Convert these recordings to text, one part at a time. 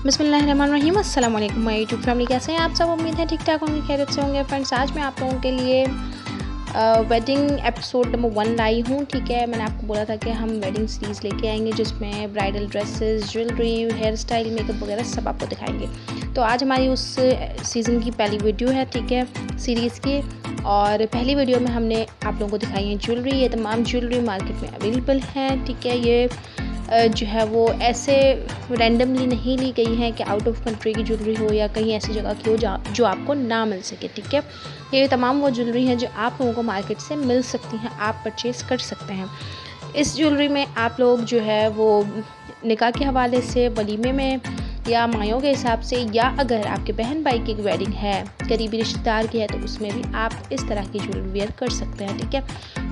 बिस्मिल्लाहिर्रहमानिर्रहीम। अस्सलाम वालेकुम माय यूट्यूब फैमिली, कैसे हैं आप सब? उम्मीद है ठीक ठाक होंगे, खैरियत से होंगे। फ्रेंड्स, आज मैं आप लोगों के लिए वेडिंग एपिसोड नंबर 1 लाई हूँ। ठीक है, मैंने आपको बोला था कि हम वेडिंग सीरीज़ लेके आएंगे जिसमें bridal dresses, jewellery, hair style, makeup वगैरह सब आपको दिखाएंगे। तो आज हमारी उस सीज़न की पहली वीडियो है, ठीक है, सीरीज़ की। और पहली वीडियो में हमने आप लोगों को दिखाई है ज्वेलरी। ये तमाम ज्वेलरी मार्केट में अवेलेबल है, ठीक है। ये जो है वो ऐसे रैंडमली नहीं ली गई है कि आउट ऑफ कंट्री की ज्वेलरी हो या कहीं ऐसी जगह की हो जो आपको ना मिल सके, ठीक है। ये तमाम वो ज्वेलरी हैं जो आप लोगों को मार्केट से मिल सकती हैं, आप परचेज़ कर सकते हैं। इस ज्वेलरी में आप लोग जो है वो निकाह के हवाले से, वलीमे में या मायों के हिसाब से, या अगर आपके बहन भाई की वेडिंग है, करीबी रिश्तेदार की है, तो उसमें भी आप इस तरह की ज्वेलरी वेयर कर सकते हैं, ठीक है।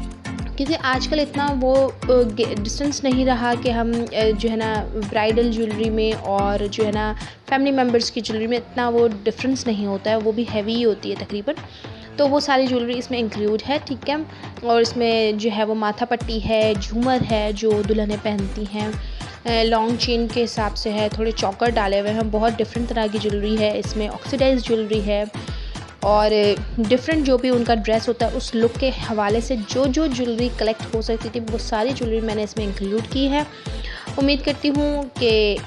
क्योंकि आजकल इतना वो डिस्टेंस नहीं रहा कि हम जो है ना ब्राइडल ज्वेलरी में और जो है ना फैमिली मेम्बर्स की ज्वेलरी में इतना वो डिफरेंस नहीं होता है, वो भी हैवी ही होती है तकरीबन। तो वो सारी ज्वेलरी इसमें इंक्लूड है, ठीक है। और इसमें जो है वो माथा पट्टी है, झूमर है जो दुल्हनें पहनती हैं, लॉन्ग चेन के हिसाब से है, थोड़े चौकर डाले हुए हैं, बहुत डिफरेंट तरह की ज्वेलरी है। इसमें ऑक्सीडाइज ज्वेलरी है और डिफरेंट जो भी उनका ड्रेस होता है उस लुक के हवाले से जो ज्वेलरी कलेक्ट हो सकती थी वो सारी ज्वेलरी मैंने इसमें इंक्लूड की है। उम्मीद करती हूँ कि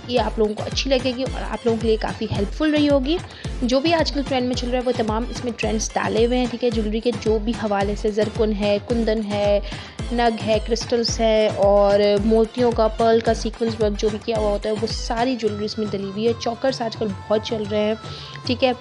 ये आप लोगों को अच्छी लगेगी और आप लोगों के लिए काफ़ी हेल्पफुल रही होगी। जो भी आजकल ट्रेंड में चल रहा है वो तमाम इसमें ट्रेंड्स डाले हुए हैं, ठीक है। ज्वेलरी के जो भी हवाले से जरकुन है, कुंदन है, नग है, क्रिस्टल्स है और मोतियों का, पर्ल का सीक्वेंस वर्क जो भी किया हुआ होता है वो सारी ज्वेलरी इसमें डली हुई है। चौकर्स आजकल बहुत चल रहे हैं, ठीक है।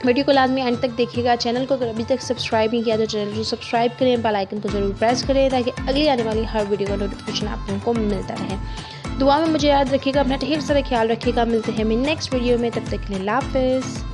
वीडियो को लाजमी एंड तक देखिएगा। चैनल को अगर अभी तक सब्सक्राइब नहीं किया तो चैनल को सब्सक्राइब करें, बेल आइकन को ज़रूर प्रेस करें ताकि अगली आने वाली हर वीडियो का नोटिफिकेशन आप लोगों को मिलता रहे। दुआ में मुझे याद रखिएगा, अपना ढेर सारा ख्याल रखिएगा। मिलते हैं मैं नेक्स्ट वीडियो में, तब तक के लिए अल्लाह हाफ़िज़।